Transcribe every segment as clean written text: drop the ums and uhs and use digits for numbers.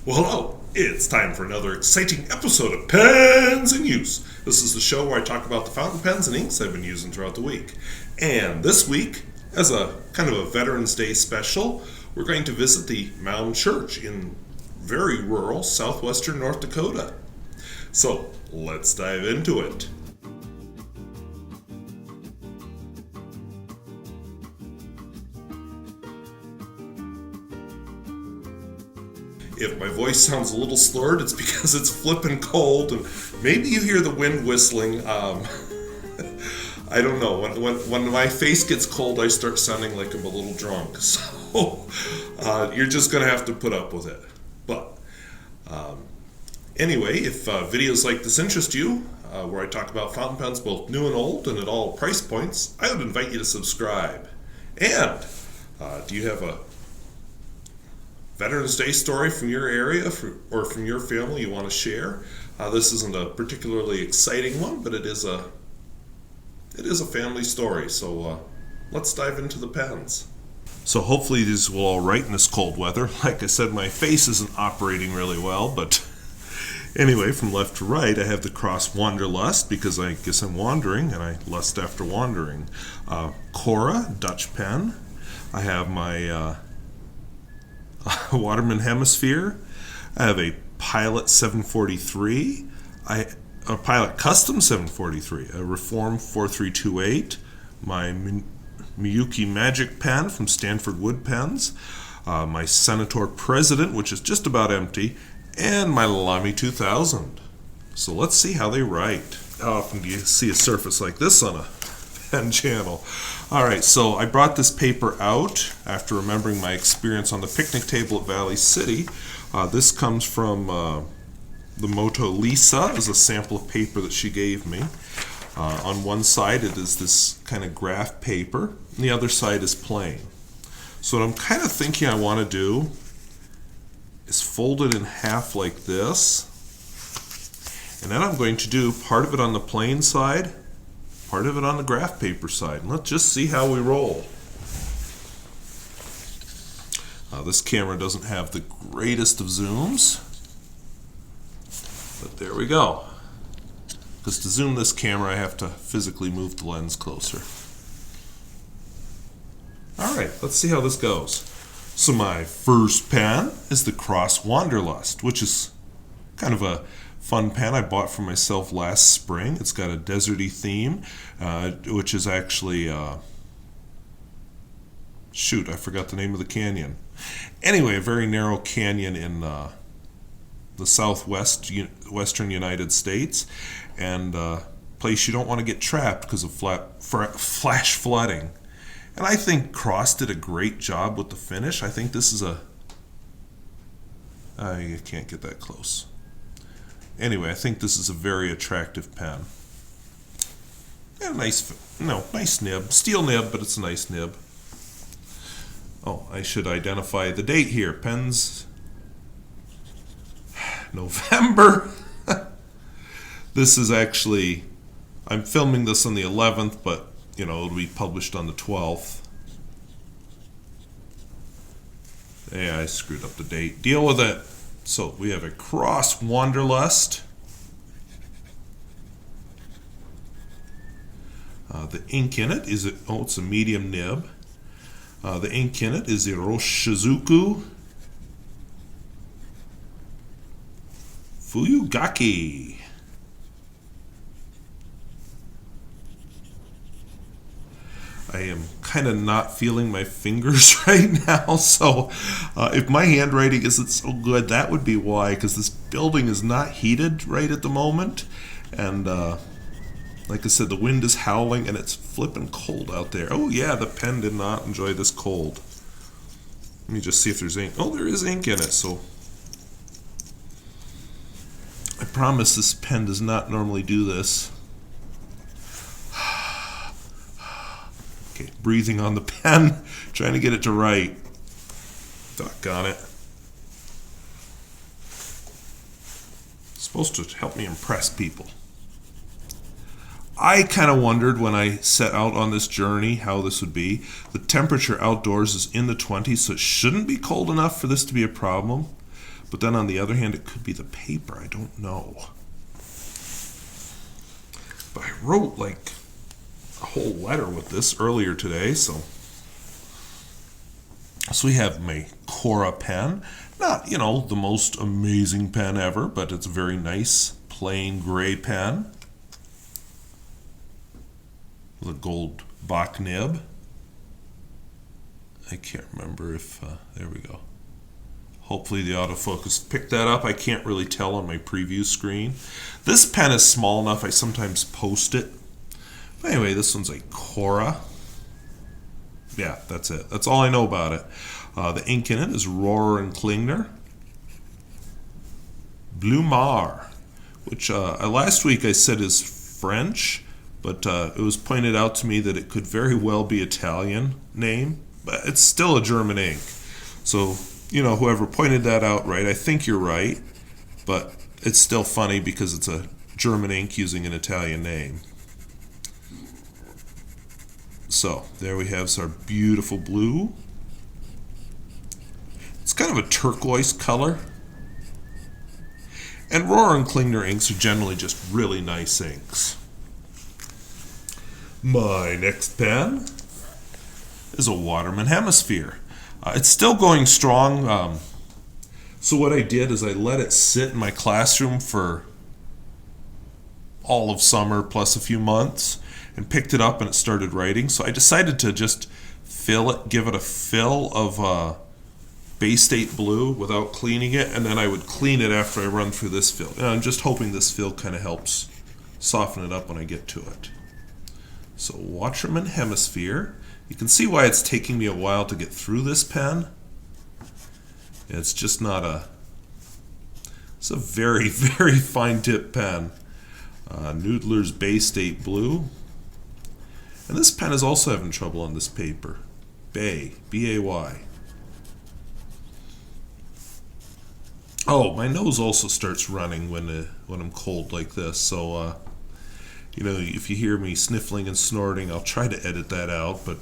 Well, hello. It's time for another exciting episode of Pens in Use. This is the show where I talk about the fountain pens and inks I've been using throughout the week. And this week, as a kind of a Veterans Day special, we're going to visit the Mound Church in very rural southwestern North Dakota. So, let's dive into it. If my voice sounds a little slurred, it's because it's flippin' cold, and maybe you hear the wind whistling. I don't know. When my face gets cold, I start sounding like I'm a little drunk. So you're just going to have to put up with it. But anyway, if videos like this interest you, where I talk about fountain pens both new and old and at all price points, I would invite you to subscribe. And do you have a Veterans Day story from your area or from your family you want to share? This isn't a particularly exciting one, but it is a family story. So let's dive into the pens. So hopefully these will all write in this cold weather. Like I said, my face isn't operating really well, but anyway, from left to right, I have the cross Wanderlust because I guess I'm wandering and I lust after wandering. Cora, Dutch pen. I have my Waterman Hemisphere. I have a Pilot 743, a Pilot Custom 743, a Reform 4328, my Miyuki Magic pen from Stanford Wood Pens, my Senator President, which is just about empty, and my Lamy 2000. So let's see how they write. How often do you see a surface like this on a pen channel? Alright, so I brought this paper out after remembering my experience on the picnic table at Valley City. This comes from the Moto Lisa as a sample of paper that she gave me. On one side it is this kind of graph paper, and the other side is plain. So what I'm kind of thinking I want to do is fold it in half like this, and then I'm going to do part of it on the plain side, part of it on the graph paper side, and let's just see how we roll. This camera doesn't have the greatest of zooms, but there we go. Because to zoom this camera, I have to physically move the lens closer. Alright, let's see how this goes. So my first pen is the Cross Wanderlust, which is kind of a fun pen I bought for myself last spring. It's got a deserty theme, which is actually, shoot, I forgot the name of the canyon. Anyway, a very narrow canyon in the western United States, and a place you don't want to get trapped because of flash flooding. And I think Cross did a great job with the finish. I think this is I can't get that close. Anyway, I think this is a very attractive pen. And nice nib. Steel nib, but it's a nice nib. Oh, I should identify the date here. Pens November. This is actually, I'm filming this on the 11th, but it'll be published on the 12th. Yeah, I screwed up the date. Deal with it. So we have a Cross Wanderlust. The ink in it is it's a medium nib. The ink in it is Iroshizuku Fuyu-gaki. I am kind of not feeling my fingers right now, so if my handwriting isn't so good, that would be why, because this building is not heated right at the moment, and like I said, the wind is howling and it's flipping cold out there. Oh yeah, the pen did not enjoy this cold. Let me just see if there's ink. Oh, there is ink in it, so I promise this pen does not normally do this. Okay, breathing on the pen, trying to get it to write. Doggone it. It's supposed to help me impress people. I kind of wondered when I set out on this journey how this would be. The temperature outdoors is in the 20s, so it shouldn't be cold enough for this to be a problem. But then on the other hand, it could be the paper. I don't know. But I wrote like a whole letter with this earlier today, so we have my Cora pen. Not, the most amazing pen ever, but it's a very nice, plain gray pen with a gold Bach nib. I can't remember if, there we go. Hopefully the autofocus picked that up. I can't really tell on my preview screen. This pen is small enough, I sometimes post it. But anyway, this one's a Cora. Yeah, that's it. That's all I know about it. The ink in it is Rohrer and Klingner. Bleu Mare, which last week I said is French, but it was pointed out to me that it could very well be Italian name, but it's still a German ink. So, whoever pointed that out, right, I think you're right, but it's still funny because it's a German ink using an Italian name. So, there we have our beautiful blue. It's kind of a turquoise color. And Rohrer and Klingner inks are generally just really nice inks. My next pen is a Waterman Hemisphere. It's still going strong. So what I did is I let it sit in my classroom for all of summer plus a few months and picked it up and it started writing. So I decided to just fill it, give it a fill of Baystate Blue without cleaning it, and then I would clean it after I run through this fill. And I'm just hoping this fill kind of helps soften it up when I get to it. So Waterman Hemisphere. You can see why it's taking me a while to get through this pen. It's just not it's a very, very fine tip pen. Noodler's Baystate Blue. And this pen is also having trouble on this paper. Bay, B-A-Y. Oh, my nose also starts running when I'm cold like this, so if you hear me sniffling and snorting, I'll try to edit that out, but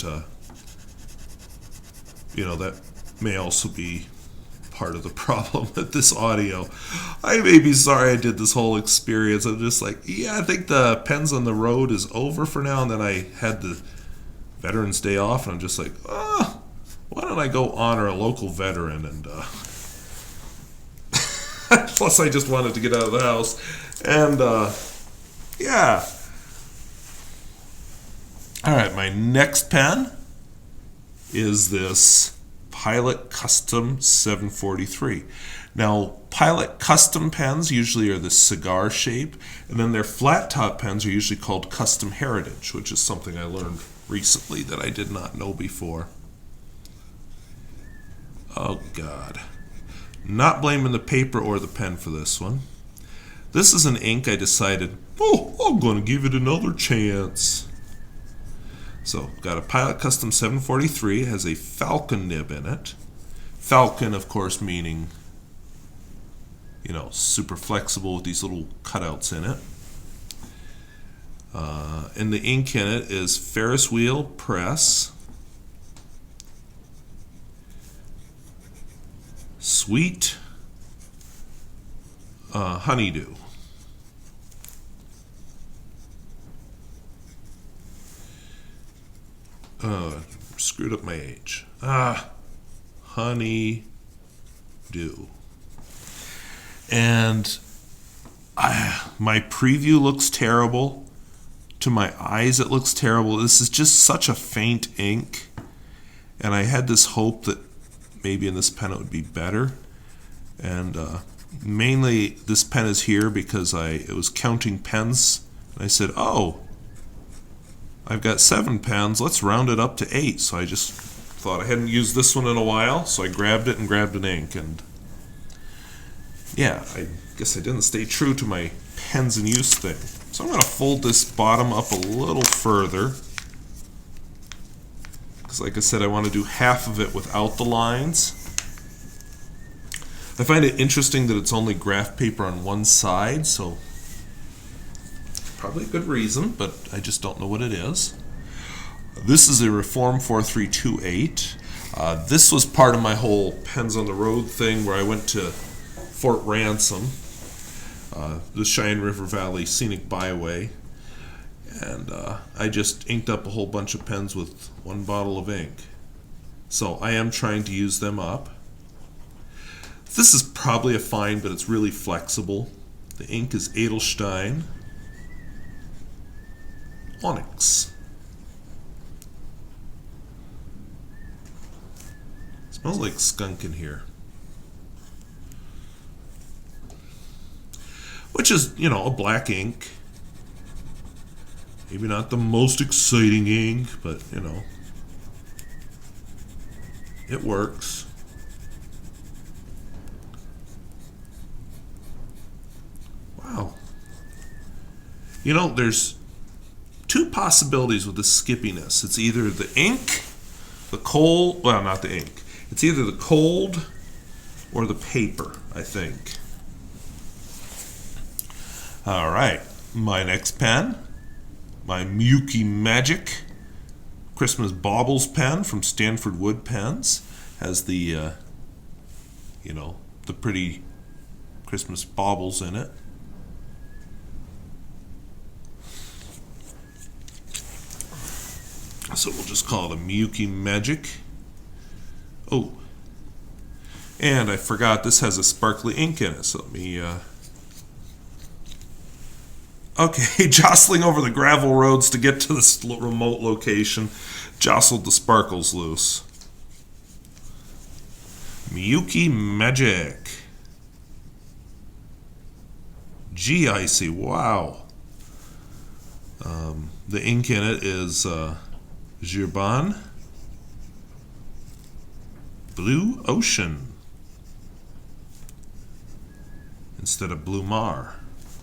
that may also be part of the problem with this audio. I may be sorry I did this whole experience. I'm just like, yeah, I think the Pens on the Road is over for now, and then I had the Veterans Day off, and I'm just like, why don't I go honor a local veteran, and plus I just wanted to get out of the house, and yeah. Alright, my next pen is this Pilot Custom 743. Now, Pilot Custom pens usually are the cigar shape, and then their flat top pens are usually called Custom Heritage, which is something I learned recently that I did not know before. Oh, God. Not blaming the paper or the pen for this one. This is an ink I decided, I'm going to give it another chance. So, got a Pilot Custom 743. It has a Falcon nib in it. Falcon, of course, meaning, super flexible with these little cutouts in it. And the ink in it is Ferris wheel press. Sweet Honeydew. Screwed up my age. Honeydew. And my preview looks terrible. To my eyes, it looks terrible. This is just such a faint ink. And I had this hope that maybe in this pen it would be better. And mainly this pen is here because it was counting pens. And I said, I've got 7 pens, let's round it up to 8. So I just thought I hadn't used this one in a while, so I grabbed it and grabbed an ink. And yeah, I guess I didn't stay true to my pens in use thing. So I'm going to fold this bottom up a little further. Because like I said, I want to do half of it without the lines. I find it interesting that it's only graph paper on one side, so probably a good reason, but I just don't know what it is. This is a Reform 4328. This was part of my whole Pens on the Road thing where I went to Fort Ransom, the Cheyenne River Valley Scenic Byway, and I just inked up a whole bunch of pens with one bottle of ink. So I am trying to use them up. This is probably a fine, but it's really flexible. The ink is Edelstein, Onyx. Smells like skunk in here. Which is, you know, a black ink. Maybe not the most exciting ink, but, you know, it works. Wow. You know, there's two possibilities with the skippiness. It's either the ink, the cold, well, not the ink. It's either the cold or the paper, I think. All right, my next pen, my Miyuki Magic Christmas Baubles pen from Stanford Wood Pens. Has the, you know, the pretty Christmas baubles in it. So we'll just call it a Miyuki Magic. Oh, and I forgot this has a sparkly ink in it, so let me, okay, jostling over the gravel roads to get to this remote location, jostled the sparkles loose. Miyuki Magic. Gee, icy, wow. The ink in it is Herbin, Blue Ocean, instead of Bleu Mare.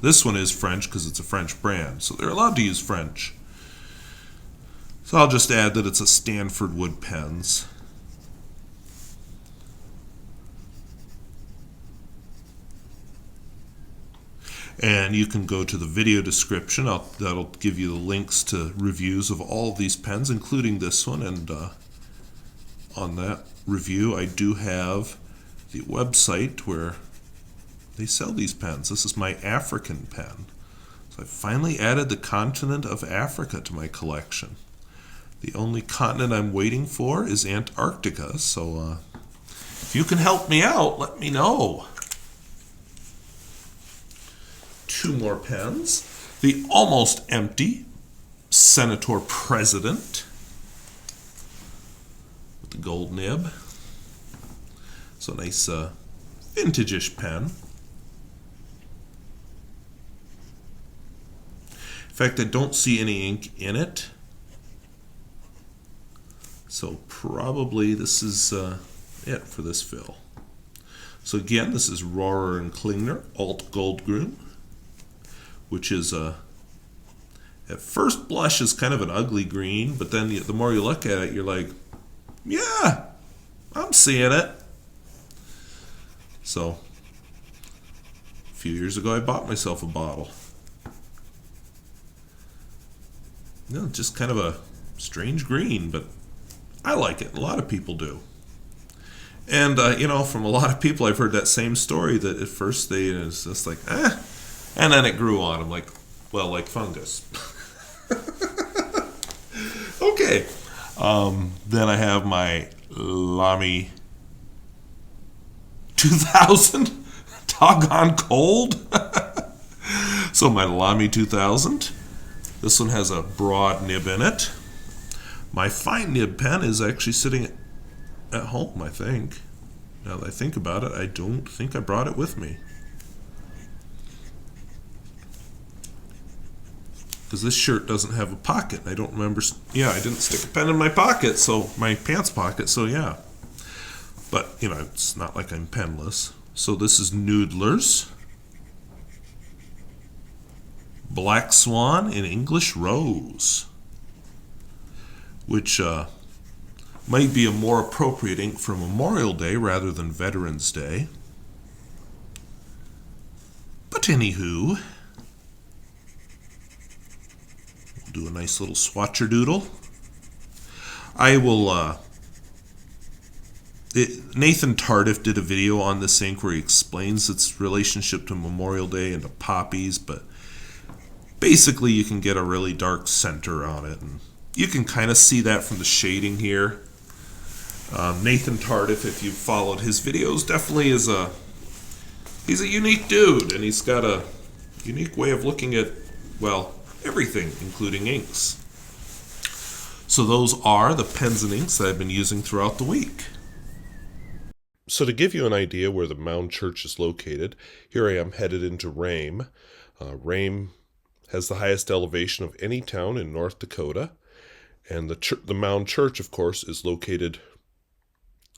This one is French because it's a French brand, so they're allowed to use French. So I'll just add that it's a Stanford Wood Pens. And you can go to the video description. That'll give you the links to reviews of all of these pens, including this one. And on that review, I do have the website where they sell these pens. This is my African pen. So I finally added the continent of Africa to my collection. The only continent I'm waiting for is Antarctica. So if you can help me out, let me know. Two more pens. The almost empty Senator President with the gold nib. So nice vintage-ish pen. In fact, I don't see any ink in it. So probably this is it for this fill. So again, this is Rohrer and Klingner, Alt-goldgrün, which is at first blush is kind of an ugly green, but then the more you look at it, you're like, yeah, I'm seeing it. So a few years ago, I bought myself a bottle. You know, just kind of a strange green, but I like it. A lot of people do. And, you know, from a lot of people, I've heard that same story, that at first it's just like, and then it grew on. I'm like, well, like fungus. Okay. Then I have my Lamy 2000. Doggone cold. So my Lamy 2000. This one has a broad nib in it. My fine nib pen is actually sitting at home, I think. Now that I think about it, I don't think I brought it with me. Because this shirt doesn't have a pocket. I don't remember. Yeah, I didn't stick a pen in my pocket, so my pants pocket, so yeah. But, you know, it's not like I'm penless. So this is Noodler's Black Swan in English Rose, which might be a more appropriate ink for Memorial Day rather than Veterans Day. But anywho, we'll do a nice little swatcher doodle. I will Nathan Tardif did a video on this ink where he explains its relationship to Memorial Day and to poppies, but basically you can get a really dark center on it, and you can kind of see that from the shading here. Nathan Tardif, if you've followed his videos, definitely he's a unique dude, and he's got a unique way of looking at, well, everything, including inks. So those are the pens and inks that I've been using throughout the week. So to give you an idea where the Mound Church is located, here I am headed into Rame. Rame has the highest elevation of any town in North Dakota, and the Mound Church, of course, is located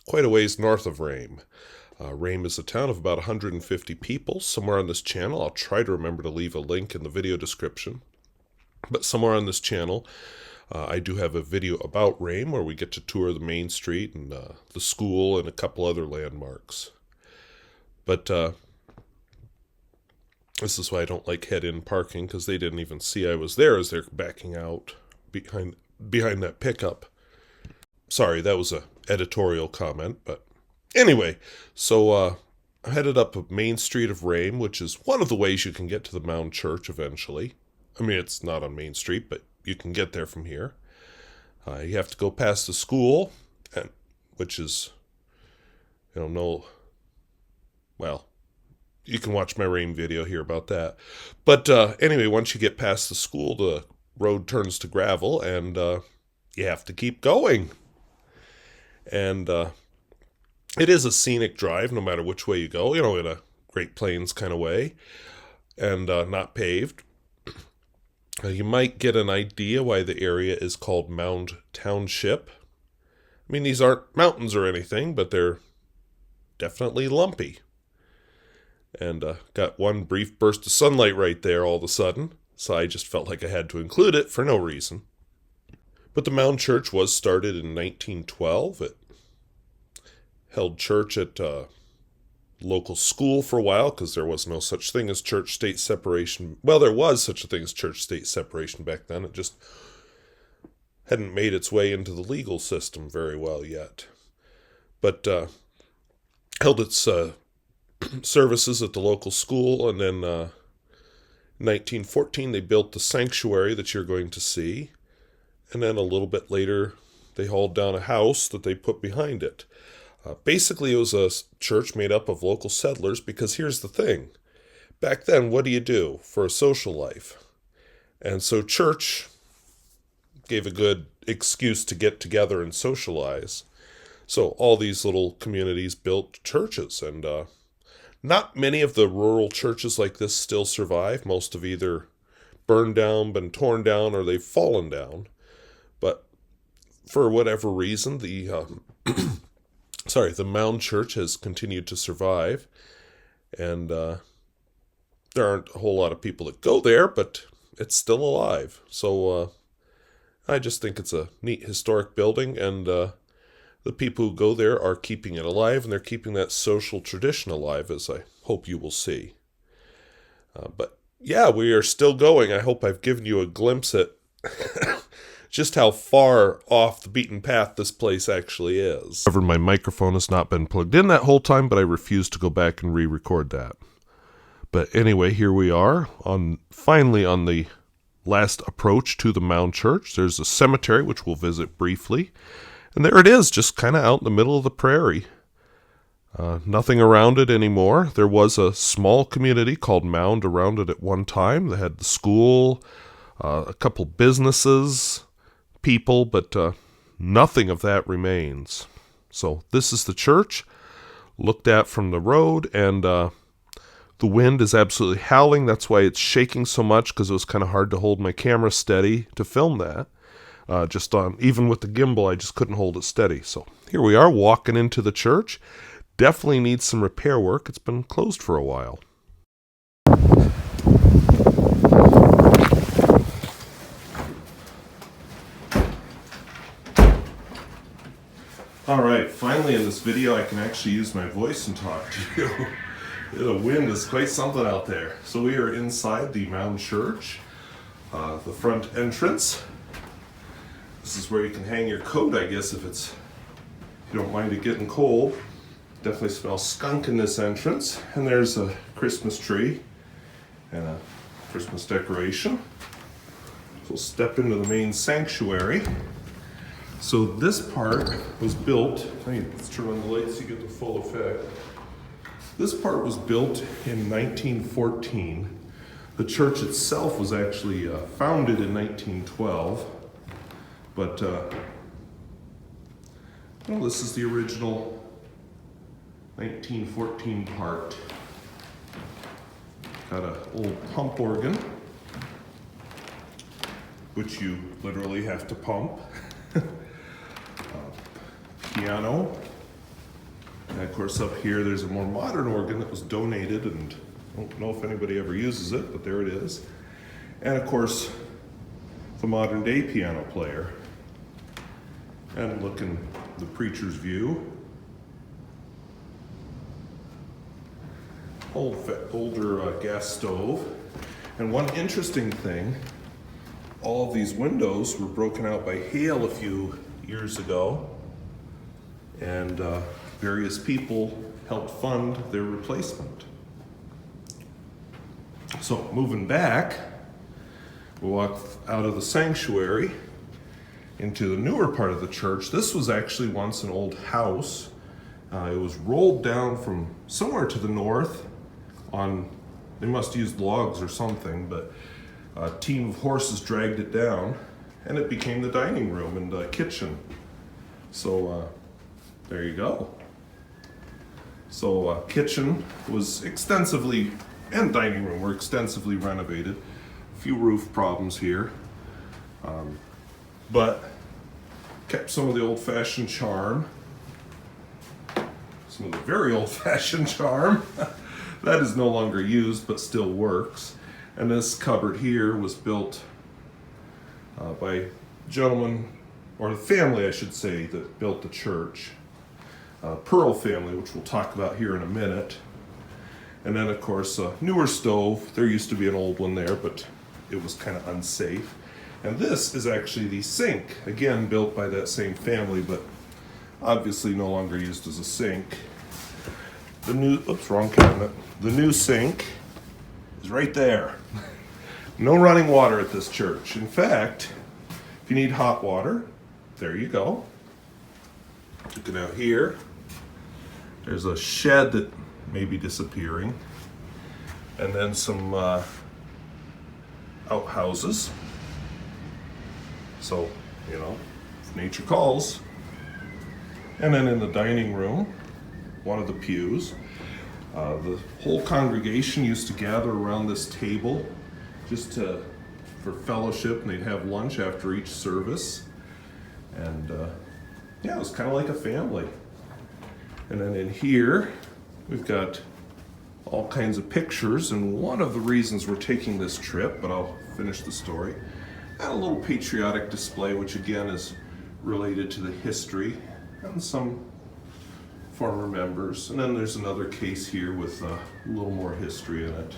quite a ways north of Rame. Rame is a town of about 150 people. Somewhere on this channel, I'll try to remember to leave a link in the video description, but somewhere on this channel, I do have a video about Rame where we get to tour the main street and the school and a couple other landmarks. But this is why I don't like head-in parking, because they didn't even see I was there as they're backing out behind that pickup. Sorry, that was a editorial comment, but anyway, so I headed up a main street of Rame, which is one of the ways you can get to the Mound Church eventually. I mean, it's not on Main Street, but you can get there from here. You have to go past the school, which is, well, you can watch my Rame video here about that. But anyway, once you get past the school, the road turns to gravel, and you have to keep going. And it is a scenic drive, no matter which way you go, in a Great Plains kind of way, and not paved. You might get an idea why the area is called Mound Township. I mean, these aren't mountains or anything, but they're definitely lumpy. And got one brief burst of sunlight right there all of a sudden, so I just felt like I had to include it for no reason. But the Mound Church was started in 1912. It held church at local school for a while, because there was no such thing as church-state separation. Well, there was such a thing as church-state separation back then. It just hadn't made its way into the legal system very well yet. But held its services at the local school, and then in 1914 they built the sanctuary that you're going to see, and then a little bit later they hauled down a house that they put behind it. Basically, it was a church made up of local settlers, because here's the thing. Back then, what do you do for a social life? And so church gave a good excuse to get together and socialize. So all these little communities built churches, and not many of the rural churches like this still survive. Most have either burned down, been torn down, or they've fallen down. But for whatever reason, the Mound Church has continued to survive, and there aren't a whole lot of people that go there, but it's still alive. So I just think it's a neat historic building, and the people who go there are keeping it alive, and they're keeping that social tradition alive, as I hope you will see. But yeah, we are still going. I hope I've given you a glimpse at just how far off the beaten path this place actually is. However, my microphone has not been plugged in that whole time, but I refuse to go back and re-record that. But anyway, here we are, finally on the last approach to the Mound Church. There's a cemetery, which we'll visit briefly. And there it is, just kind of out in the middle of the prairie. Nothing around it anymore. There was a small community called Mound around it at one time. They had the school, a couple businesses, people, but nothing of that remains. So this is the church, looked at from the road, and the wind is absolutely howling. That's why it's shaking so much, because it was kind of hard to hold my camera steady to film that. Even with the gimbal, I just couldn't hold it steady. So here we are, walking into the church. Definitely needs some repair work. It's been closed for a while. Alright, finally in this video I can actually use my voice and talk to you. The wind is quite something out there. So we are inside the Mound Church, the front entrance. This is where you can hang your coat, I guess, if it's you don't mind it getting cold. Definitely smells skunk in this entrance. And there's a Christmas tree and a Christmas decoration. So we'll step into the main sanctuary. So this part was built, let's turn on the lights so you get the full effect. This part was built in 1914. The church itself was actually founded in 1912, but well, this is the original 1914 part. Got an old pump organ, which you literally have to pump. Piano. And of course up here there's a more modern organ that was donated, and I don't know if anybody ever uses it, but there it is. And of course the modern day piano player. And look in the preacher's view. Older gas stove. And one interesting thing, all of these windows were broken out by hail a few years ago, and various people helped fund their replacement. So moving back, we'll walk out of the sanctuary into the newer part of the church. This was actually once an old house. It was rolled down from somewhere to the north on, they must use logs or something, but a team of horses dragged it down, and it became the dining room and the kitchen. So there you go. So kitchen was extensively, and dining room were extensively renovated. A few roof problems here, but kept some of the old-fashioned charm. Some of the very old-fashioned charm. That is no longer used, but still works. And this cupboard here was built by a gentleman, or the family, I should say, that built the church. Pearl family, which we'll talk about here in a minute. And then, of course, a newer stove. There used to be an old one there, but it was kind of unsafe. And this is actually the sink, again, built by that same family, but obviously no longer used as a sink. The new, oops, wrong cabinet. The new sink is right there. No running water at this church. In fact, if you need hot water, there you go. Looking out here, there's a shed that may be disappearing, and then some outhouses. So, you know, if nature calls. And then in the dining room, one of the pews, the whole congregation used to gather around this table just for fellowship, and they'd have lunch after each service. And yeah, it was kind of like a family. And then in here, we've got all kinds of pictures, and one of the reasons we're taking this trip, but I'll finish the story, and a little patriotic display, which again is related to the history and some former members. And then there's another case here with a little more history in it.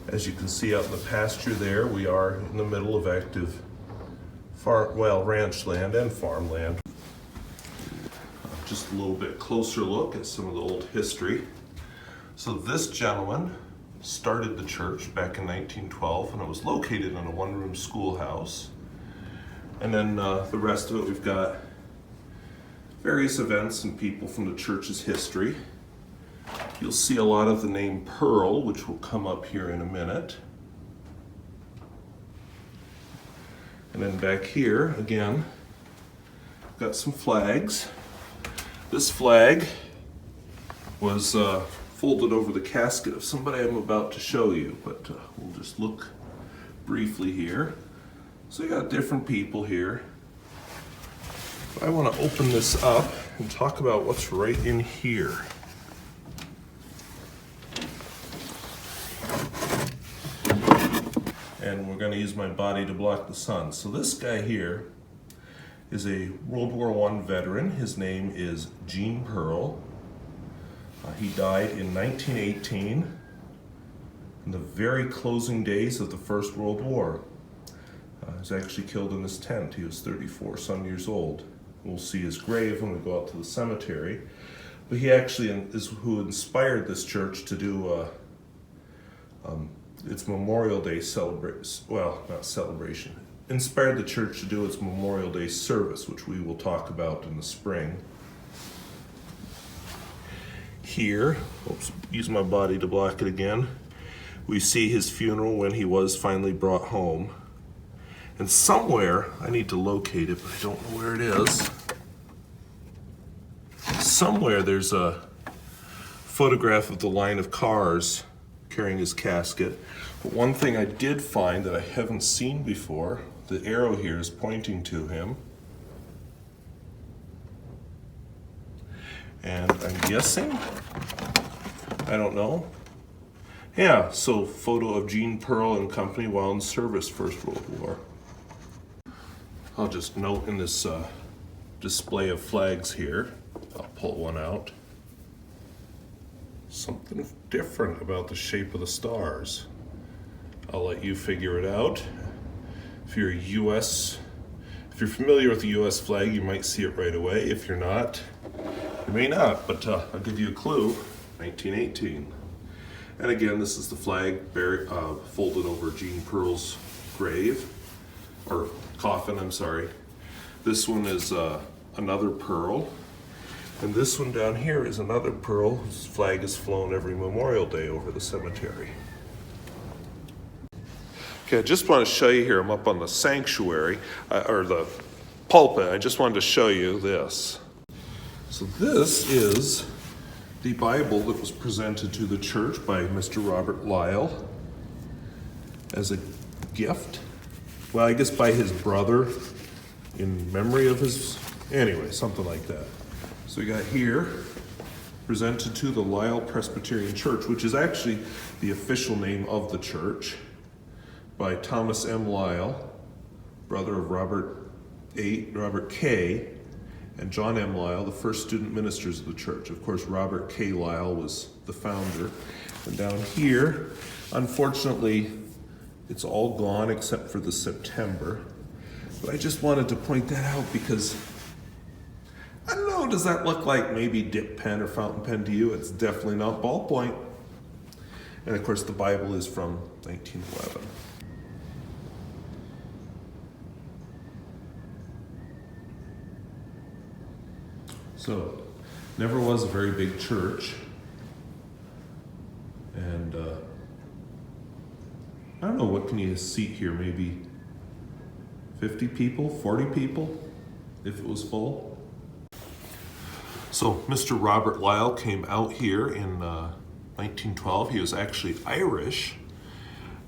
As you can see out in the pasture there, we are in the middle of active ranch land and farmland. Just a little bit closer look at some of the old history. So this gentleman started the church back in 1912, and it was located in a one-room schoolhouse. And then the rest of it, we've got various events and people from the church's history. You'll see a lot of the name Pearl, which will come up here in a minute. And then back here, again, got some flags. This flag was folded over the casket of somebody I'm about to show you, but we'll just look briefly here. So you got different people here. I want to open this up and talk about what's right in here. And we're going to use my body to block the sun. So this guy here is a World War I veteran. His name is Gene Pearl. He died in 1918 in the very closing days of the First World War. He was actually killed in this tent. He was 34 some years old. We'll see his grave when we go out to the cemetery. But he actually is who inspired this church to do its Memorial Day celebration. Well, not celebration. Inspired the church to do its Memorial Day service, which we will talk about in the spring. Here, oops, use my body to block it again. We see his funeral when he was finally brought home. And somewhere, I need to locate it, but I don't know where it is. Somewhere there's a photograph of the line of cars carrying his casket. But one thing I did find that I haven't seen before, the arrow here is pointing to him. And I'm guessing, I don't know. Yeah, so photo of Jean Pearl and company while in service, First World War. I'll just note in this display of flags here, I'll pull one out. Something different about the shape of the stars. I'll let you figure it out. If you're familiar with the US flag, you might see it right away. If you're not, you may not, but I'll give you a clue. 1918. And again, this is the flag folded over Jean Pearl's grave, or coffin, I'm sorry. This one is another pearl. And this one down here is another pearl whose flag is flown every Memorial Day over the cemetery. Okay, I just want to show you here, I'm up on the sanctuary, or the pulpit. I just wanted to show you this. So this is the Bible that was presented to the church by Mr. Robert Lyle as a gift. Well, I guess by his brother in memory of his, anyway, something like that. So we got here, presented to the Lyle Presbyterian Church, which is actually the official name of the church, by Thomas M. Lyle, brother of Robert K. and John M. Lyle, the first student ministers of the church. Of course, Robert K. Lyle was the founder. And down here, unfortunately, it's all gone except for the September. But I just wanted to point that out because, I don't know, does that look like maybe dip pen or fountain pen to you? It's definitely not ballpoint. And of course, the Bible is from 1911. So, never was a very big church. And I don't know, what can you seat here? Maybe 50 people, 40 people, if it was full. So Mr. Robert Lyle came out here in 1912. He was actually Irish.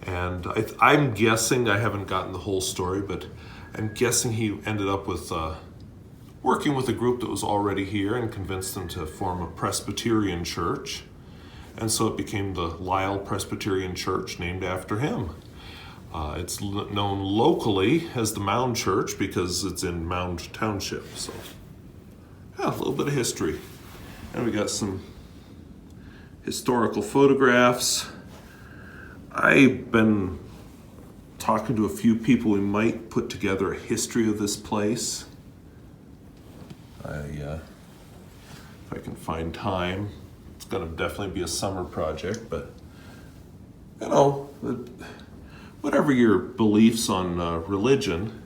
And I'm guessing, I haven't gotten the whole story, but I'm guessing he ended up with working with a group that was already here and convinced them to form a Presbyterian church. And so it became the Lyle Presbyterian Church, named after him. It's known locally as the Mound Church because it's in Mound Township. So, yeah, a little bit of history. And we got some historical photographs. I've been talking to a few people. We might put together a history of this place. If I can find time. It's going to definitely be a summer project, but you know, whatever your beliefs on religion,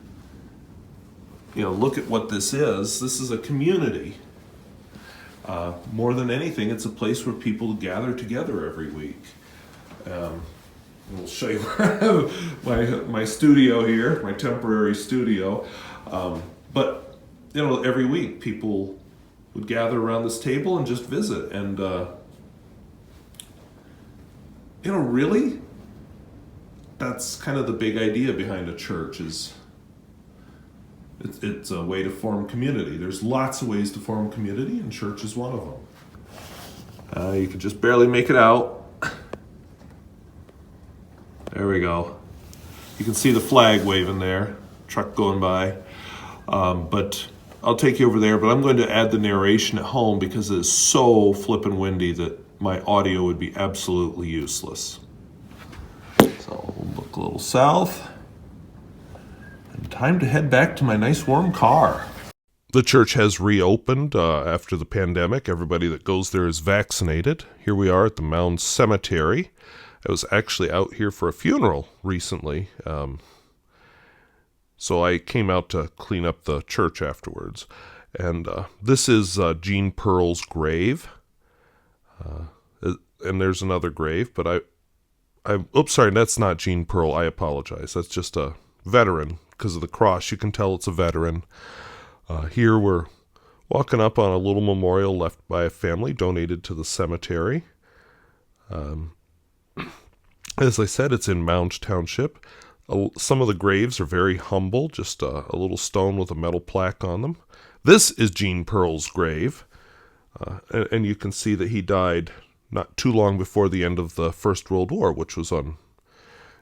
you know, look at what this is. This is a community. More than anything, it's a place where people gather together every week. We'll show you my studio here, my temporary studio. But you know, every week people would gather around this table and just visit. And, you know, really, that's kind of the big idea behind a church is it's a way to form community. There's lots of ways to form community, and church is one of them. You can just barely make it out. There we go. You can see the flag waving there, truck going by. But I'll take you over there, but I'm going to add the narration at home because it is so flippin' windy that my audio would be absolutely useless. So we'll look a little south. And time to head back to my nice warm car. The church has reopened after the pandemic. Everybody that goes there is vaccinated. Here we are at the Mound Cemetery. I was actually out here for a funeral recently, so I came out to clean up the church afterwards. And this is Jean Pearl's grave. And there's another grave, but oops, sorry, that's not Jean Pearl. I apologize. That's just a veteran. Because of the cross, you can tell it's a veteran. Here we're walking up on a little memorial left by a family donated to the cemetery. As I said, it's in Mound Township. Some of the graves are very humble, just a little stone with a metal plaque on them. This is Jean Pearl's grave, and you can see that he died not too long before the end of the First World War, which was on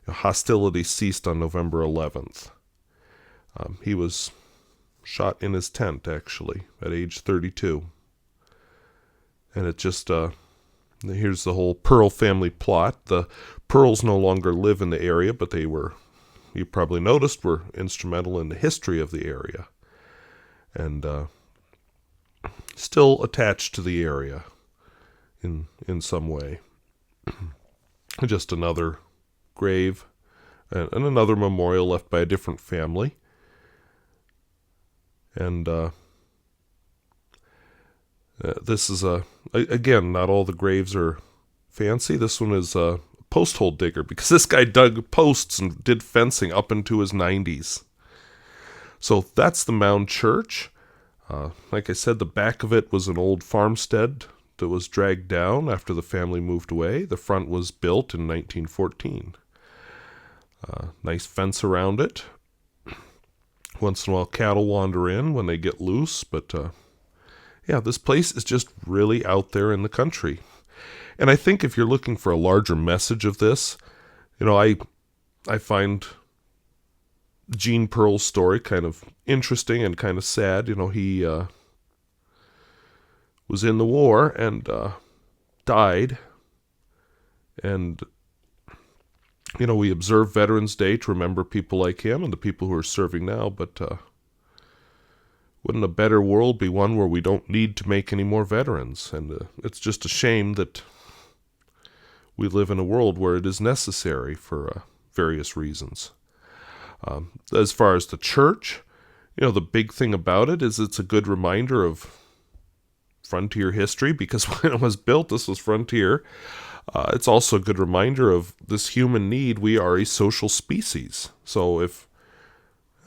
hostilities ceased on November 11th. He was shot in his tent, actually, at age 32. And it just, here's the whole Pearl family plot. The Pearls no longer live in the area, but they were, you probably noticed, were instrumental in the history of the area. And still attached to the area in some way. Just another grave and another memorial left by a different family. And this is again, not all the graves are fancy. This one is a post hole digger, because this guy dug posts and did fencing up into his 90s. So that's the Mound Church. Like I said, the back of it was an old farmstead that was dragged down after the family moved away. The front was built in 1914. Nice fence around it. Once in a while, cattle wander in when they get loose, but yeah, this place is just really out there in the country. And I think if you're looking for a larger message of this, I find Jean Pearl's story kind of interesting and kind of sad. He was in the war and died, and we observe Veterans Day to remember people like him and the people who are serving now, but wouldn't a better world be one where we don't need to make any more veterans? And it's just a shame that we live in a world where it is necessary for various reasons. As far as the church, the big thing about it is it's a good reminder of frontier history, because when it was built, this was frontier. It's also a good reminder of this human need. We are a social species. So if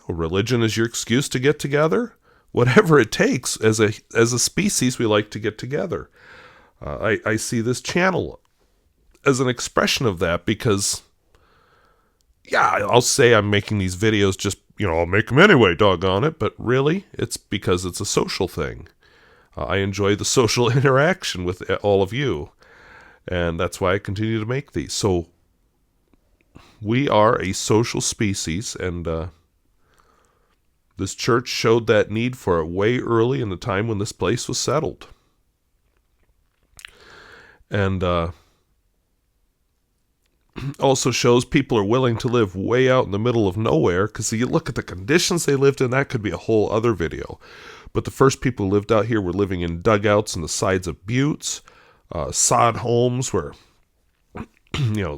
religion is your excuse to get together, whatever it takes, as a species, we like to get together. I see this channel as an expression of that, because, yeah, I'll say I'm making these videos just, I'll make them anyway, doggone it, but really, it's because it's a social thing. I enjoy the social interaction with all of you. And that's why I continue to make these. So we are a social species, and this church showed that need for it way early in the time when this place was settled. And also shows people are willing to live way out in the middle of nowhere, because you look at the conditions they lived in, that could be a whole other video. But the first people who lived out here were living in dugouts on the sides of buttes, sod homes were,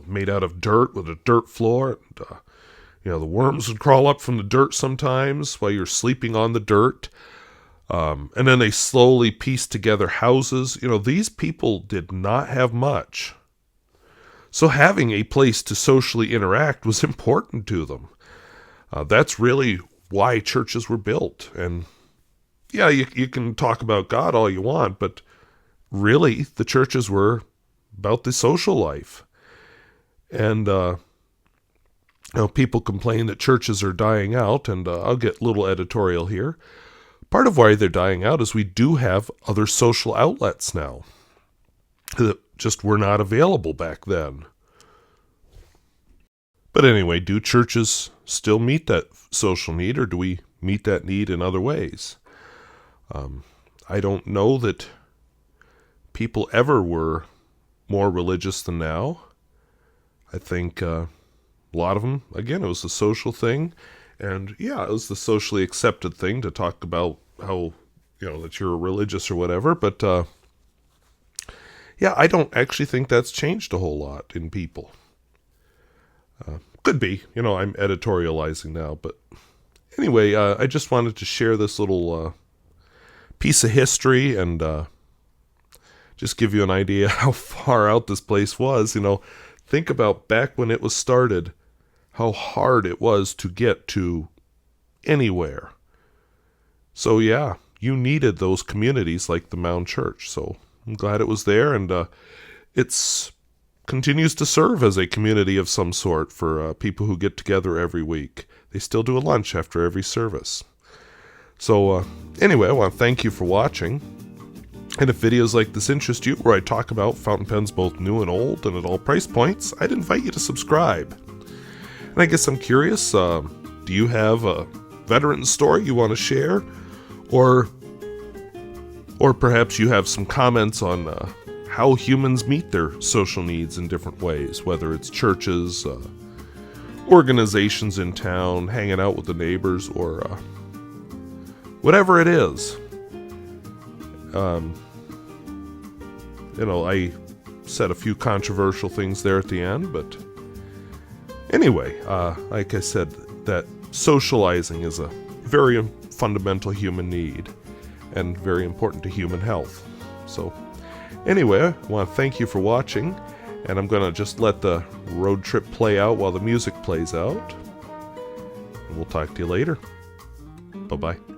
made out of dirt with a dirt floor. And, the worms would crawl up from the dirt sometimes while you're sleeping on the dirt. And then they slowly pieced together houses. These people did not have much. So having a place to socially interact was important to them. That's really why churches were built. And yeah, you can talk about God all you want, but really, the churches were about the social life. And, people complain that churches are dying out, and I'll get a little editorial here. Part of why they're dying out is we do have other social outlets now that just were not available back then. But anyway, do churches still meet that social need, or do we meet that need in other ways? I don't know that people ever were more religious than now. I think a lot of them, again, it was a social thing. And yeah, it was the socially accepted thing to talk about how, that you're religious or whatever, but yeah, I don't actually think that's changed a whole lot in people. Could be, I'm editorializing now, but anyway, I just wanted to share this little piece of history and just give you an idea how far out this place was. Think about back when it was started, how hard it was to get to anywhere. So yeah, you needed those communities like the Mound Church. So I'm glad it was there, and it's continues to serve as a community of some sort for people who get together every week. They still do a lunch after every service. So anyway, I want to thank you for watching. And if videos like this interest you, where I talk about fountain pens both new and old and at all price points, I'd invite you to subscribe. And I guess I'm curious, do you have a veteran story you want to share? Or perhaps you have some comments on how humans meet their social needs in different ways, whether it's churches, organizations in town, hanging out with the neighbors, or whatever it is. I said a few controversial things there at the end, but anyway, like I said, that socializing is a very fundamental human need and very important to human health. So anyway, I want to thank you for watching, and I'm going to just let the road trip play out while the music plays out. And we'll talk to you later. Bye-bye.